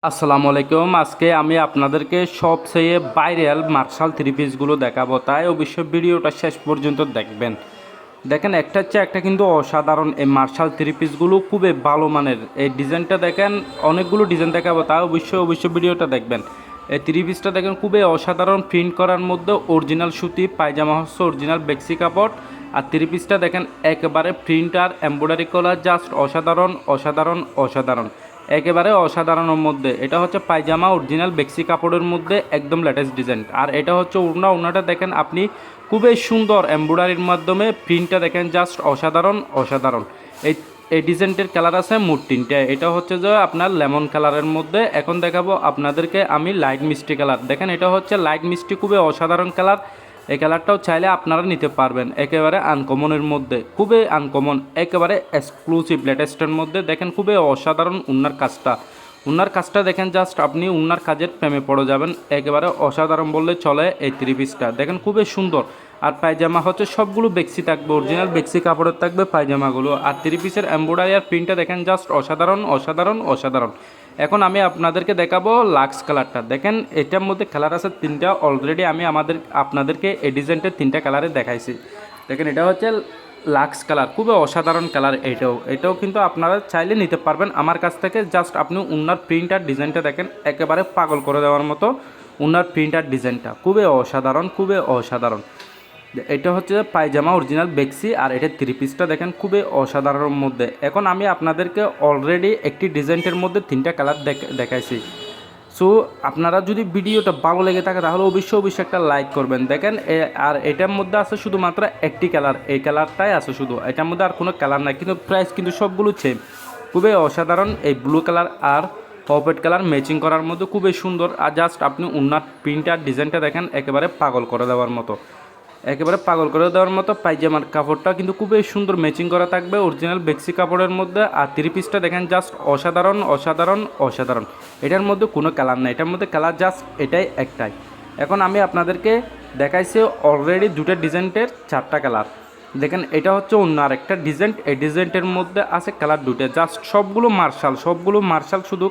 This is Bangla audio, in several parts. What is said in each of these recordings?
আসসালামু আলাইকুম। আজকে আমি আপনাদেরকে সবচেয়ে ভাইরাল মার্শাল থ্রি পিসগুলো দেখাবো, তাই অবশ্যই ভিডিওটা শেষ পর্যন্ত দেখবেন। দেখেন একটা হচ্ছে একটা কিন্তু অসাধারণ এই মার্শাল থ্রি পিসগুলো খুবই ভালো মানের। এই ডিজাইনটা দেখেন, অনেকগুলো ডিজাইন দেখাবো, তাই অবশ্যই ভিডিওটা দেখবেন। এই থ্রি পিসটা দেখেন খুবই অসাধারণ, প্রিন্ট করার মধ্যে অরিজিনাল সুতি, পায়জামা হচ্ছে অরিজিনাল বেক্সি কাপড়। আর থ্রি পিসটা দেখেন একেবারে প্রিন্ট আর এমব্রয়ডারি করা, জাস্ট অসাধারণ অসাধারণ অসাধারণ, একেবারে অসাধারণের মধ্যে। এটা হচ্ছে পায়জামা অরিজিনাল বেক্সি কাপড়ের মধ্যে একদম লেটেস্ট ডিজাইন। আর এটা হচ্ছে ওড়নাটা দেখেন আপনি খুবই সুন্দর এমব্রয়ডারির মাধ্যমে, প্রিন্টটা দেখেন জাস্ট অসাধারণ অসাধারণ। এই এই ডিজাইনটির কালার আছে মোট তিনটে। এটা হচ্ছে যে আপনার লেমন কালারের মধ্যে। এখন দেখাবো আপনাদেরকে আমি লাইট মিষ্টি কালার। দেখেন এটা হচ্ছে লাইট মিষ্টি, খুবই অসাধারণ কালার। এই কালারটাও চাইলে আপনারা নিতে পারবেন, একেবারে আনকমনের মধ্যে, খুবই আনকমন, একেবারে এক্সক্লুসিভ লেটেস্টের মধ্যে। দেখেন খুবই অসাধারণ উন্নার কাজটা দেখেন, জাস্ট আপনি উন্নার কাজের প্রেমে পড়ে যাবেন, একেবারে অসাধারণ বললে চলে। এই থ্রি পিসটা দেখেন খুবই সুন্দর। আর পায়জামা হচ্ছে সবগুলো বেক্সি থাকবে, অরিজিনাল বেক্সি কাপড়ের থাকবে পায়জামাগুলো। আর থ্রি পিসের এমব্রয়ডারি আর প্রিন্টটা দেখেন জাস্ট অসাধারণ অসাধারণ অসাধারণ। এখন আমি আপনাদেরকে দেখাবো লাক্স কালারটা। দেখেন এটার মধ্যে কালার আছে তিনটা, অলরেডি আমি আপনাদেরকে এই ডিজাইনটা তিনটা কালারে দেখাইছি। দেখেন এটা হচ্ছে লাক্স কালার, খুবই অসাধারণ কালার। এটাও কিন্তু আপনারা চাইলে নিতে পারবেন আমার কাছ থেকে। জাস্ট আপনি উন্নার প্রিন্ট আর ডিজাইনটা দেখেন, একেবারে পাগল করে দেওয়ার মতো উন্নার প্রিন্ট আর ডিজাইনটা, খুবই অসাধারণ খুবই অসাধারণ। এটা হচ্ছে পায়জামা অরিজিনাল বেক্সি, আর এটা থ্রি পিসটা দেখেন খুবই অসাধারণের মধ্যে। এখন আমি আপনাদেরকে অলরেডি একটি ডিজাইনের মধ্যে তিনটা কালার দেখাইছি। সো আপনারা যদি ভিডিওটা ভালো লেগে থাকে তাহলে অবশ্যই একটা লাইক করবেন। দেখেন আর এটার মধ্যে আছে শুধুমাত্র একটি কালার, এই কালারটাই আছে শুধু, এটার মধ্যে আর কোনো কালার নাই। কিন্তু প্রাইস কিন্তু সবগুলো সেম, খুবই অসাধারণ। এই ব্লু কালার আর পপেট কালার ম্যাচিং করার মধ্যে খুবই সুন্দর। আর জাস্ট আপনি উন্নার প্রিন্ট আর ডিজাইনটা দেখেন, একেবারে পাগল করে দেওয়ার মতো, একেবারে পাগল করে দেওয়ার মতো। পায়জামার কাপড়টা কিন্তু খুবই সুন্দর ম্যাচিং করা থাকবে অরিজিনাল বেক্সি কাপড়ের মধ্যে। আর থ্রি পিসটা দেখেন জাস্ট অসাধারণ অসাধারণ অসাধারণ। এটার মধ্যে কোনো কালার নাই, এটার মধ্যে কালার জাস্ট এটাই একটাই। এখন আমি আপনাদেরকে দেখাইছি অলরেডি দুটো ডিজাইনের চারটা কালার। দেখেন এটা হচ্ছে অন্য আরেকটা ডিজাইন, এই ডিজাইনটার মধ্যে আছে কালার দুটো, জাস্ট সবগুলো মার্শাল, শুধু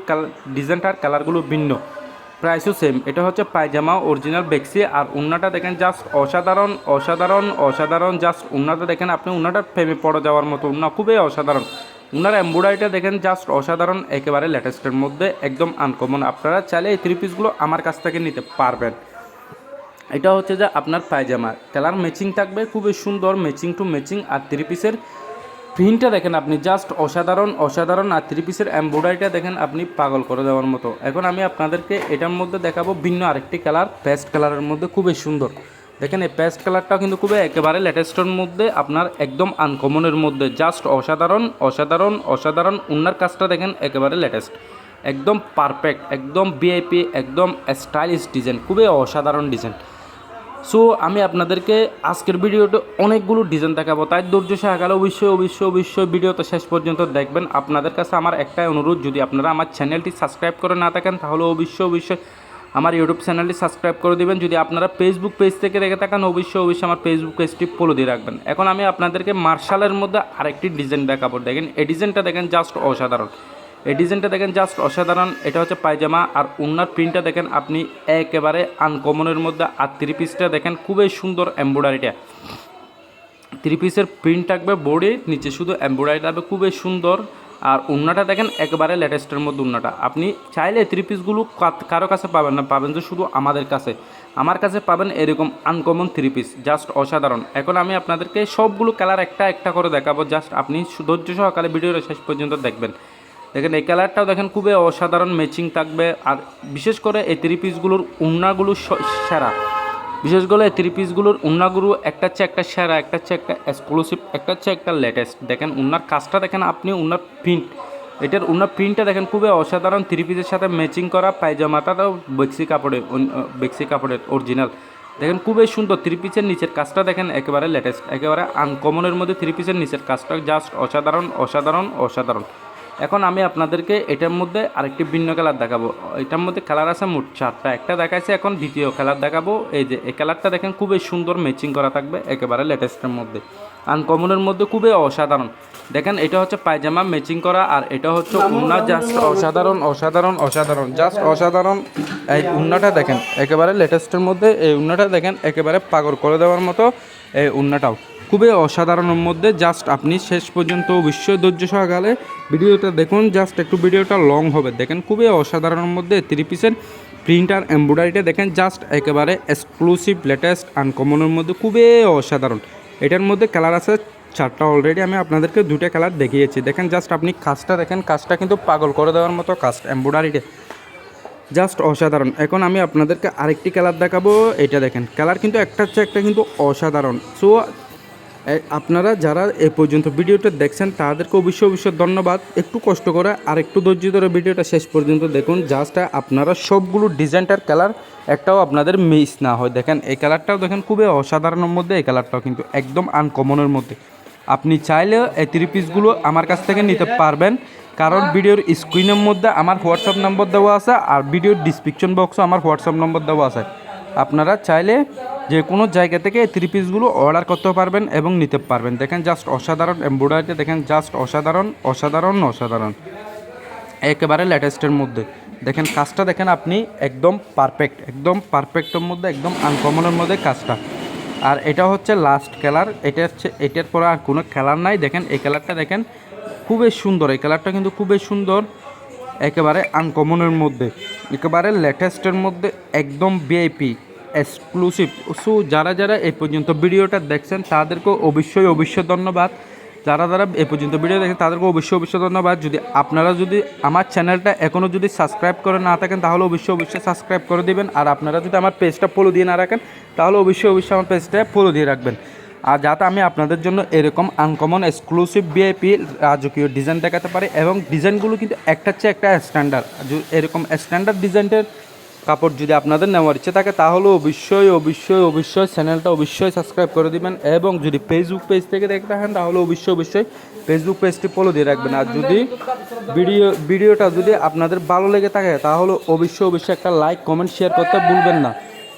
ডিজাইনটার কালারগুলো ভিন্ন, প্রাইসও সেম। এটা হচ্ছে পায়জামা অরিজিনাল বেক্সি। আর উন্নাটা দেখেন জাস্ট অসাধারণ অসাধারণ অসাধারণ, জাস্ট উন্নাটা দেখেন আপনি উন্নাটার প্রেমে পড়ে যাওয়ার মতো উন্না, খুবই অসাধারণ। উন্নার এমব্রয়ডারিটা দেখেন জাস্ট অসাধারণ, একেবারে লেটেস্টের মধ্যে, একদম আনকমন। আপনারা চাইলে এই থ্রি পিসগুলো আমার কাছ থেকে নিতে পারবেন। এটা হচ্ছে যে আপনার পায়জামা কালার ম্যাচিং থাকবে, খুবই সুন্দর ম্যাচিং টু ম্যাচিং। আর থ্রি পিসের প্রিন্টটা দেখেন আপনি জাস্ট অসাধারণ অসাধারণ। আর থ্রি পিসের এমব্রয়ডারিটা দেখেন আপনি পাগল করে দেওয়ার মতো। এখন আমি আপনাদেরকে এটার মধ্যে দেখাবো ভিন্ন আরেকটি কালার, পেস্ট কালারের মধ্যে, খুবই সুন্দর। দেখেন এই পেস্ট কালারটাও কিন্তু খুবই একেবারে লেটেস্টের মধ্যে, আপনার একদম আনকমনের মধ্যে, জাস্ট অসাধারণ অসাধারণ অসাধারণ। উন্নার কাজটা দেখেন একেবারে লেটেস্ট, একদম পারফেক্ট, একদম ভিআইপি, একদম স্টাইলিশ ডিজাইন, খুবই অসাধারণ ডিজাইন। সো আমি আপনাদেরকে আজকের ভিডিওতে অনেকগুলো ডিজাইন দেখাবো, তাই ধৈর্য সহকারে অবশ্যই ভিডিওটা শেষ পর্যন্ত দেখবেন। আপনাদের কাছে আমার একটাই অনুরোধ, যদি আপনারা আমার চ্যানেলটি সাবস্ক্রাইব করে না থাকেন তাহলে অবশ্যই আমার ইউটিউব চ্যানেলটি সাবস্ক্রাইব করে দিবেন। যদি আপনারা ফেসবুক পেজ থেকে দেখে থাকেন অবশ্যই আমার ফেসবুক পেজটি ফলো দিয়ে রাখবেন। এখন আমি আপনাদেরকে মার্শালের মধ্যে আরেকটি ডিজাইন দেখাবো। দেখেন এই ডিজাইনটা দেখেন জাস্ট অসাধারণ, এই ডিজাইনটা দেখেন জাস্ট অসাধারণ। এটা হচ্ছে পায়জামা, আর উন্নার প্রিন্টটা দেখেন আপনি একেবারে আনকমনের মধ্যে। আর থ্রি পিসটা দেখেন খুবই সুন্দর, এমব্রয়ডারিটা থ্রি পিসের প্রিন্ট থাকবে, বডির নিচে শুধু এমব্রয়ডারি থাকবে, খুবই সুন্দর। আর উন্নাটা দেখেন একেবারে লেটেস্টের মধ্যে উন্নাটা। আপনি চাইলে থ্রি পিসগুলো কারো কাছে পাবেন না, পাবেন যে শুধু আমার কাছে পাবেন এরকম আনকমন থ্রি পিস, জাস্ট অসাধারণ। এখন আমি আপনাদেরকে সবগুলো কালার একটা একটা করে দেখাবো, জাস্ট আপনি ধৈর্য সহকারে ভিডিওটা শেষ পর্যন্ত দেখবেন। দেখেন এই কালারটাও দেখেন খুবই অসাধারণ ম্যাচিং থাকবে। আর বিশেষ করে এই থ্রি পিসগুলোর উন্নাগুলো সেরা, বিশেষ করে এই থ্রি পিসগুলোর উন্নাগুলো একটা হচ্ছে একটা সেরা, একটা হচ্ছে একটা এক্সক্লুসিভ, একটা হচ্ছে একটা লেটেস্ট। দেখেন উন্নার কাজটা দেখেন আপনি, উন্নার প্রিন্ট, এটার উন্নার প্রিন্টটা দেখেন খুবই অসাধারণ। থ্রি পিসের সাথে ম্যাচিং করা, পায়জামাটাও বেক্সি কাপড়ের অরিজিনাল। দেখেন খুবই সুন্দর। থ্রি পিসের নিচের কাজটা দেখেন একেবারে লেটেস্ট, একেবারে আনকমনের মধ্যে থ্রি পিসের নিচের কাজটা জাস্ট অসাধারণ অসাধারণ অসাধারণ। এখন আমি আপনাদেরকে এটার মধ্যে আরেকটি ভিন্ন কালার দেখাবো। এটার মধ্যে কালার আছে মোট চারটা, একটা দেখাইছে, এখন দ্বিতীয় কালার দেখাবো। এই যে এই কালারটা দেখেন খুবই সুন্দর ম্যাচিং করা থাকবে, একেবারে লেটেস্টের মধ্যে, আনকমনের মধ্যে, খুবই অসাধারণ। দেখেন এটা হচ্ছে পায়জামা ম্যাচিং করা, আর এটা হচ্ছে উন্না। জাস্ট অসাধারণ অসাধারণ অসাধারণ, জাস্ট অসাধারণ। এই উন্নাটা দেখেন একেবারে লেটেস্টের মধ্যে, এই উন্নাটা দেখেন একেবারে পাগল করে দেওয়ার মতো। এই উন্নাটাও খুবই অসাধারণের মধ্যে। জাস্ট আপনি শেষ পর্যন্ত অবশ্যই ধৈর্য সহকারে ভিডিওটা দেখুন, জাস্ট একটু ভিডিওটা লং হবে। দেখেন খুবই অসাধারণের মধ্যে 3 পিসের প্রিন্ট আর এমব্রয়ডারিটা দেখেন, জাস্ট একেবারে এক্সক্লুসিভ লেটেস্ট আনকমনের মধ্যে খুবই অসাধারণ। এটার মধ্যে কালার আছে 4টা, অলরেডি আমি আপনাদেরকে 2টা কালার দেখিয়েছি। দেখেন জাস্ট আপনি কাজটা দেখেন, কাজটা কিন্তু পাগল করে দেওয়ার মতো কাজ, এমব্রয়ডারিটা জাস্ট অসাধারণ। এখন আমি আপনাদেরকে আরেকটি কালার দেখাবো। এটা দেখেন কালার কিন্তু একটা হচ্ছে একটা কিন্তু অসাধারণ। সো আপনারা যারা এ পর্যন্ত ভিডিওটা দেখছেন তাদেরকে অবশ্যই ধন্যবাদ। একটু কষ্ট করে আর একটু ধৈর্য ধরে ভিডিওটা শেষ পর্যন্ত দেখুন, জাস্ট আপনারা সবগুলো ডিজাইনটার কালার একটাও আপনাদের মিস না হয়। দেখেন এই কালারটাও দেখেন খুবই অসাধারণের মধ্যে, এই কালারটাও কিন্তু একদম আনকমনের মধ্যে। আপনি চাইলে এই 3 পিসগুলো আমার কাছ থেকে নিতে পারবেন, কারণ ভিডিওর স্ক্রিনের মধ্যে আমার হোয়াটসঅ্যাপ নম্বর দেওয়া আছে, আর ভিডিওর ডিসক্রিপশন বক্সও আমার হোয়াটসঅ্যাপ নম্বর দেওয়া আছে। আপনারা চাইলে যে কোনো জায়গা থেকে এই 3 পিসগুলো অর্ডার করতে পারবেন এবং নিতে পারবেন। দেখেন জাস্ট অসাধারণ এমব্রয়ডারিটা দেখেন, জাস্ট অসাধারণ অসাধারণ অসাধারণ, একেবারে লেটেস্টের মধ্যে। দেখেন কাজটা দেখেন আপনি একদম পারফেক্ট, একদম পারফেক্টের মধ্যে, একদম আনকমনের মধ্যে কাজটা। আর এটা হচ্ছে লাস্ট কালার, এটা হচ্ছে এটার পরে আর কোনো কালার নাই। দেখেন এই কালারটা দেখেন খুবই সুন্দর, এই কালারটা কিন্তু খুবই সুন্দর, একেবারে আনকমনের মধ্যে, একেবারে লেটেস্টের মধ্যে, একদম ভিআইপি এক্সক্লুসিভ। সো যারা যারা এই পর্যন্ত ভিডিওটা দেখছেন তাদেরকে অবশ্যই ধন্যবাদ। যারা যারা এই পর্যন্ত ভিডিও দেখেন তাদেরকে অবশ্যই ধন্যবাদ। যদি আপনারা যদি আমার চ্যানেলটা এখনও যদি সাবস্ক্রাইব করে না থাকেন তাহলে অবশ্যই সাবস্ক্রাইব করে দিবেন। আর আপনারা যদি আমার পেজটা ফলো দিয়ে না রাখেন তাহলে অবশ্যই আমার পেজটা ফলো দিয়ে রাখবেন। আর যাতে আমি আপনাদের জন্য এরকম আনকমন এক্সক্লুসিভ ভিআইপি রাজকীয় ডিজাইন দেখাতে পারি, এবং ডিজাইনগুলো কিন্তু একটার চেয়ে একটা স্ট্যান্ডার্ড। এরকম স্ট্যান্ডার্ড ডিজাইনের কাপড় যদি আপনাদের নেওয়ার ইচ্ছে থাকে তাহলে অবশ্যই চ্যানেলটা অবশ্যই সাবস্ক্রাইব করে দিবেন। এবং যদি ফেসবুক পেজ থেকে দেখতে থাকেন তাহলে অবশ্যই ফেসবুক পেজটি ফলো দিয়ে রাখবেন। আর যদি ভিডিওটা যদি আপনাদের ভালো লেগে থাকে তাহলে অবশ্যই একটা লাইক কমেন্ট শেয়ার করতে ভুলবেন না।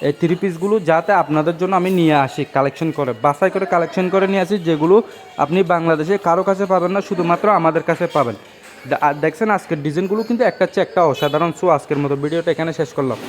এই 3 পিসগুলো যাতে আপনাদের জন্য আমি নিয়ে আসি কালেকশন করে, বাছাই করে কালেকশন করে নিয়ে আসি, যেগুলো আপনি বাংলাদেশে কারো কাছে পাবেন না, শুধুমাত্র আমাদের কাছে পাবেন। আর দেখছেন আজকের ডিজাইনগুলো কিন্তু একটার চেয়ে একটা অসাধারণ। সো আজকের মতো ভিডিওটা এখানে শেষ করলাম।